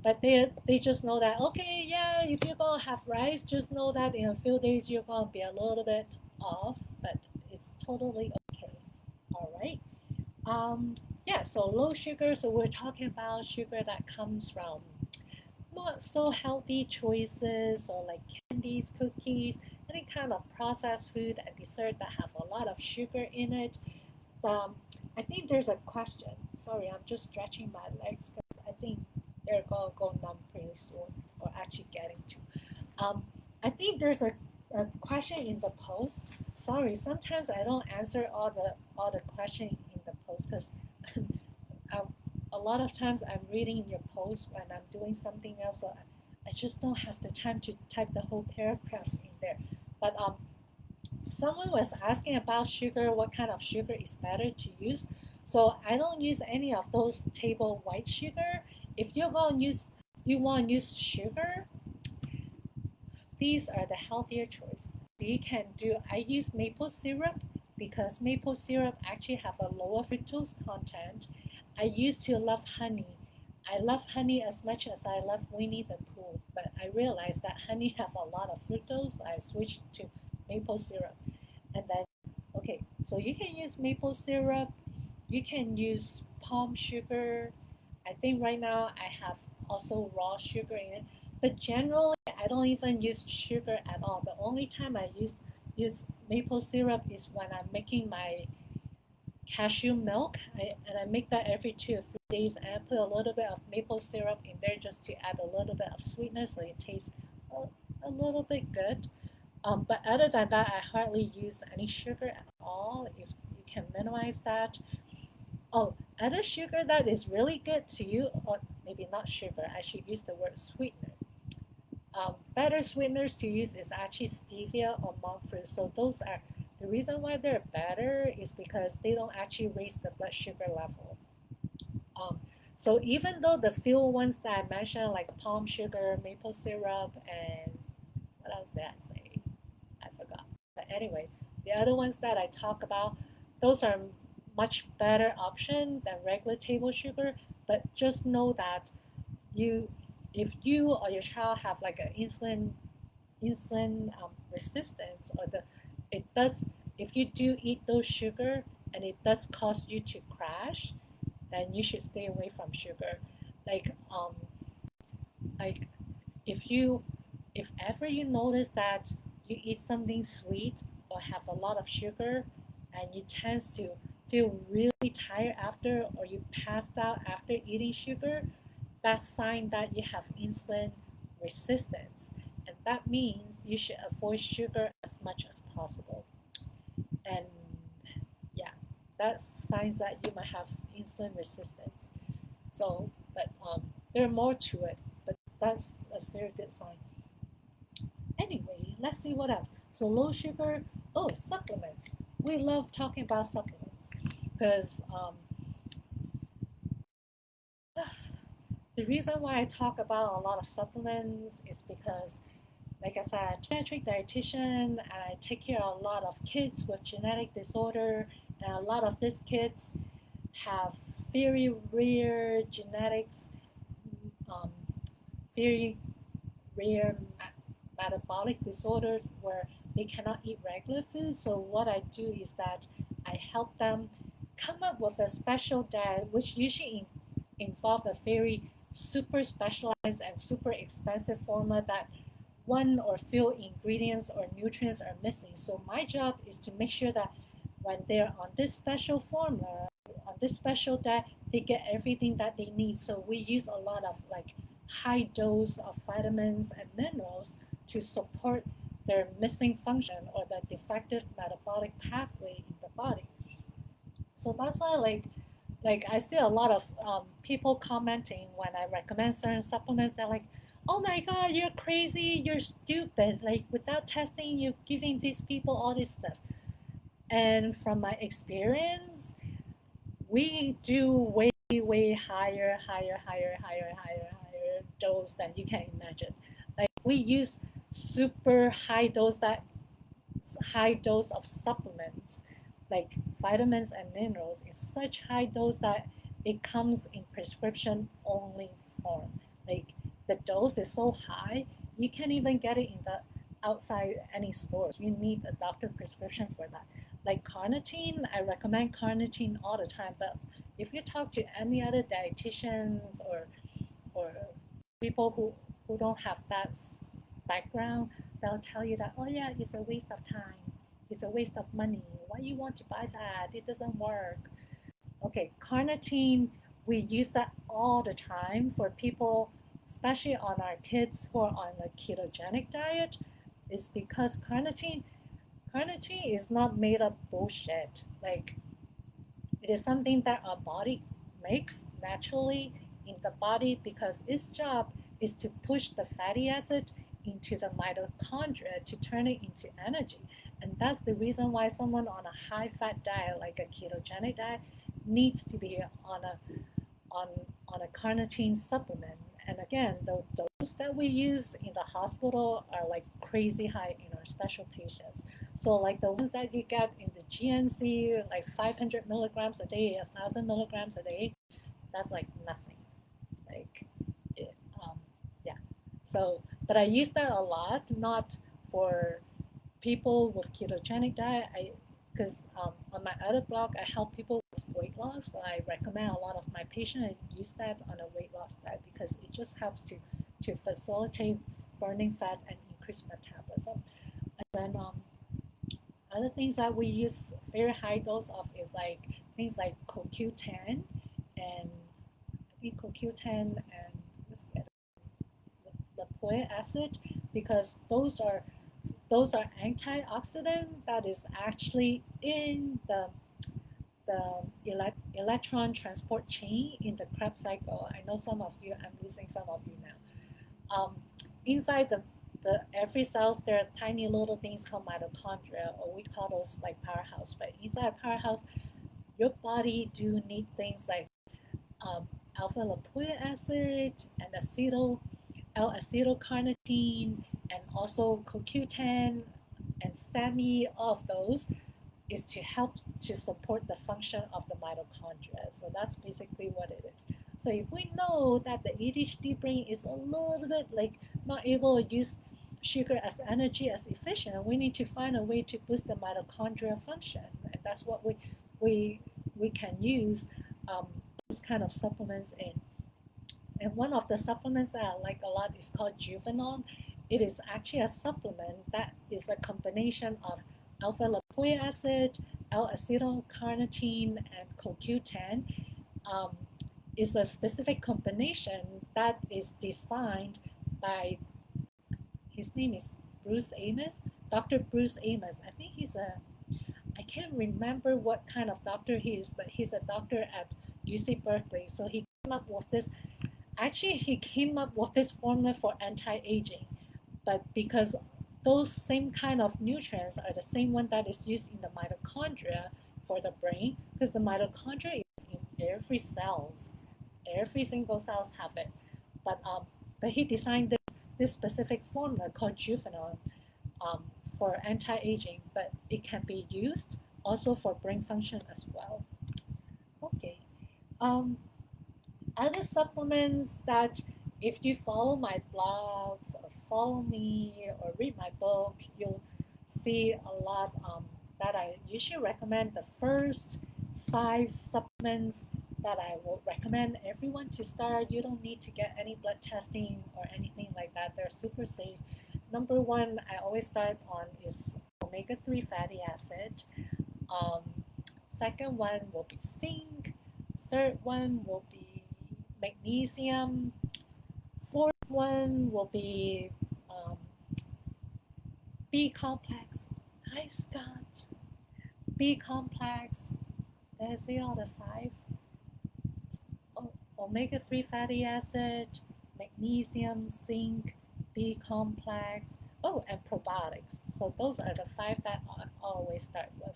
But they just know that, okay, yeah, if you're gonna have rice, just know that in a few days you're gonna be a little bit off, but it's totally okay. All right. Yeah, so low sugar. So we're talking about sugar that comes from not so healthy choices or like candies, cookies, any kind of processed food and dessert that have a lot of sugar in it. um, I think there's a question. Sorry, I'm just stretching my legs because I think they're gonna go numb pretty soon, or actually getting to. I think there's a question in the post. Sorry, sometimes I don't answer all the question in the post because a lot of times I'm reading your post when I'm doing something else, so I just don't have the time to type the whole paragraph in there. But someone was asking about sugar, what kind of sugar is better to use. So I don't use any of those table white sugar. If you're going to use, you want to use sugar, these are the healthier choice. You can do, I use maple syrup because maple syrup actually have a lower fructose content. I used to love honey. I love honey as much as I love Winnie the Pooh, but I realized that honey have a lot of fructose. So I switched to maple syrup. And then, okay, so you can use maple syrup, you can use palm sugar. I think right now I have also raw sugar in it, but generally I don't even use sugar at all. The only time I use maple syrup is when I'm making my cashew milk, and I make that every 2 or 3 days, and I put a little bit of maple syrup in there just to add a little bit of sweetness so it tastes a little bit good. But other than that, I hardly use any sugar at all. If you can minimize that. Oh, other sugar that is really good to you, or maybe not sugar, I should use the word sweetener. Better sweeteners to use is actually stevia or monk fruit. So those are the reason why they're better is because they don't actually raise the blood sugar level. Um, so even though the few ones that I mentioned, like palm sugar, maple syrup, and what else did I say? I forgot. But anyway, the other ones that I talk about, those are much better option than regular table sugar. But just know that you, if you or your child have like an insulin resistance, or the it does, if you do eat those sugar and it does cause you to crash, then you should stay away from sugar. Like like if you, if ever you notice that you eat something sweet or have a lot of sugar and you tend to feel really tired after, or you passed out after eating sugar, that's sign that you have insulin resistance, and that means you should avoid sugar as much as possible. And yeah, that's signs that you might have insulin resistance. So, but there are more to it, but that's a very good sign. Anyway, let's see what else. So low sugar. Oh, supplements. We love talking about supplements because the reason why I talk about a lot of supplements is because, like I said, pediatric dietitian, and I take care of a lot of kids with genetic disorder, and a lot of these kids have very rare genetics, um, very rare metabolic disorder where they cannot eat regular food. So what I do is that I help them come up with a special diet, which usually involve a very super specialized and super expensive formula that one or few ingredients or nutrients are missing. So my job is to make sure that when they're on this special formula, on this special diet, they get everything that they need. So we use a lot of like high dose of vitamins and minerals to support their missing function or the defective metabolic pathway in the body. So that's why like I see a lot of people commenting when I recommend certain supplements. They're like, "Oh my God, you're crazy! You're stupid! Like without testing, you're giving these people all this stuff." And from my experience, we do way higher dose than you can imagine. Like we use super high dose of supplements like vitamins and minerals in such high dose that it comes in prescription only form. Like the dose is so high you can't even get it in the outside any stores. You need a doctor prescription for that. Like carnitine, I recommend carnitine all the time, but if you talk to any other dietitians or people who don't have that background, they'll tell you that, oh yeah, it's a waste of time, it's a waste of money. Why you want to buy that? It doesn't work. Okay, carnitine, we use that all the time for people, especially on our kids who are on a ketogenic diet, is because carnitine is not made of bullshit. Like it is something that our body makes naturally in the body because its job is to push the fatty acid into the mitochondria to turn it into energy. And that's the reason why someone on a high fat diet, like a ketogenic diet, needs to be on, on a carnitine supplement. And again, the dose that we use in the hospital are like crazy high in our special patients. So like the ones that you get in the GNC, like 500 milligrams a day, 1,000 milligrams a day, that's like nothing. Like, it, yeah. So, but I use that a lot, not for people with ketogenic diet. Because on my other blog, I help people with weight loss. So I recommend a lot of my patients use that on a weight loss diet because it just helps to facilitate burning fat and increase metabolism. And then other things that we use very high dose of is like things like CoQ10 and I think CoQ10 and what's the lipoic acid because those are antioxidant that is actually in the electron transport chain in the Krebs cycle. I know some of you, I'm losing some of you now. inside the every cells there are tiny little things called mitochondria, or we call those like powerhouse. But inside a powerhouse, your body do need things like alpha lipoic acid and L-acetylcarnitine and also CoQ10 and SAMe. All of those is to help to support the function of the mitochondria. So that's basically what it is. So if we know that the ADHD brain is a little bit like not able to use sugar as energy as efficient, we need to find a way to boost the mitochondria function, and that's what we can use those kind of supplements in. And one of the supplements that I like a lot is called Juvenon. It is actually a supplement that is a combination of alpha lipoic acid, L-acetylcarnitine, and CoQ10. Um, is a specific combination that is designed by, his name is Bruce Amos, Dr. Bruce Amos. I think I can't remember what kind of doctor he is, but he's a doctor at UC Berkeley. So he came up with this. Actually, he came up with this formula for anti-aging, but because those same kind of nutrients are the same one that is used in the mitochondria for the brain, because the mitochondria is in every single cells have it. But he designed this specific formula called Juvenon um, for anti-aging, but it can be used also for brain function as well. Okay. Um, Other supplements that, if you follow my blogs or follow me or read my book, you'll see a lot that I usually recommend. The first 5 supplements that I will recommend everyone to start. You don't need to get any blood testing or anything like that. They're super safe. Number one, I always start on is omega-3 fatty acid. Um, Second one will be zinc. Third one will be magnesium. Fourth one will be um, B complex. Hi, Scott. B complex. Did I say all the 5? Omega-3 fatty acid, magnesium, zinc, B complex. Oh, and probiotics. So those are the 5 that I always start with.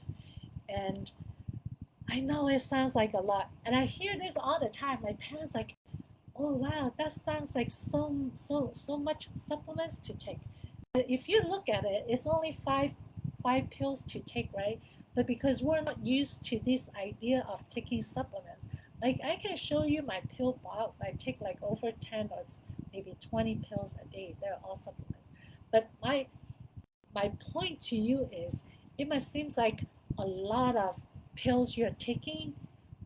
And I know it sounds like a lot, and I hear this all the time. My parents like, "Oh wow, that sounds like so much supplements to take." But if you look at it, it's only five pills to take, right? But because we're not used to this idea of taking supplements, like I can show you my pill box. I take like over 10 or maybe 20 pills a day. They're all supplements. But my point to you is, it must seem like a lot of pills you're taking,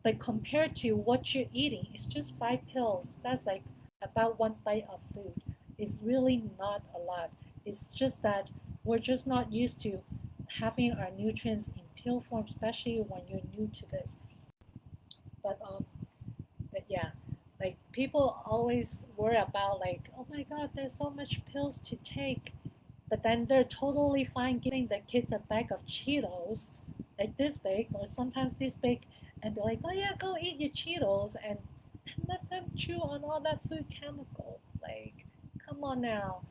but compared to what you're eating, it's just 5 pills. That's like about 1 bite of food. It's really not a lot. It's just that we're just not used to having our nutrients in pill form, especially when you're new to this. But but yeah, like people always worry about like, oh my God, there's so much pills to take, but then they're totally fine giving the kids a bag of Cheetos, like this big or sometimes this big, and be like, oh yeah, go eat your Cheetos, and let them chew on all that food chemicals. Like, come on now.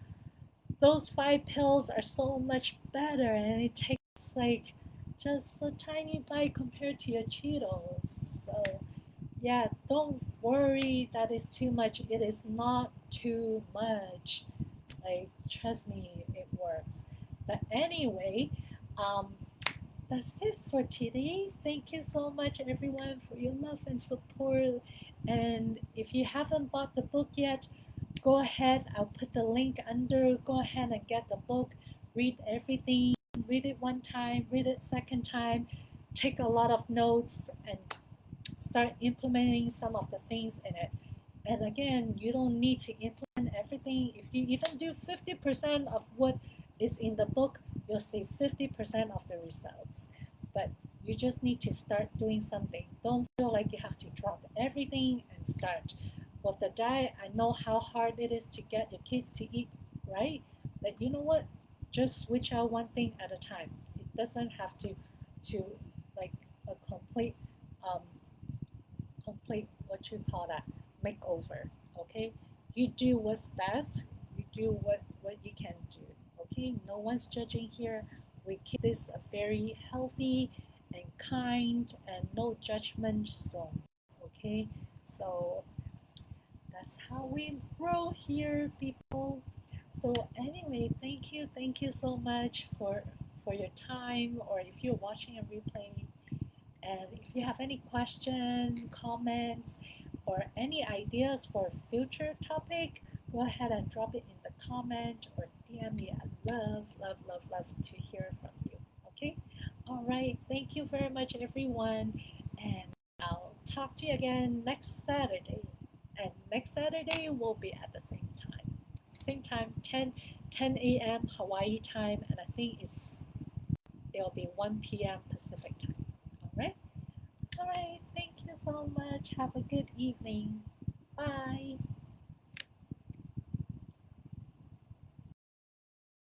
Those 5 pills are so much better, and it takes like just a tiny bite compared to your Cheetos. So yeah, don't worry that is too much. It is not too much. Like, trust me, it works. But anyway, um, that's it for today. Thank you so much, everyone, for your love and support. And if you haven't bought the book yet, go ahead. I'll put the link under. Go ahead and get the book. Read everything. Read it one time. Read it second time. Take a lot of notes and start implementing some of the things in it. And again, you don't need to implement everything. If you even do 50% of what is in the book, you'll see 50% of the results. But you just need to start doing something. Don't feel like you have to drop everything and start. With the diet, I know how hard it is to get your kids to eat right. But you know what? Just switch out one thing at a time. It doesn't have to like a um, complete what you call that makeover. Okay, you do what's best. You do what you can do. Okay, no one's judging here. We keep this a very healthy and kind and no judgment zone. Okay, so that's how we grow here, people. So anyway, thank you so much for your time, or if you're watching a replay, and if you have any questions, comments, or any ideas for a future topic, go ahead and drop it in the comment or DM me. I love to hear from you. Okay? All right. Thank you very much, everyone. And I'll talk to you again next Saturday. And next Saturday will be at the same time. Same time, 10 a.m. Hawaii time, and I think it'll be 1 p.m. Pacific time. All right? All right. Thank you so much. Have a good evening. Bye.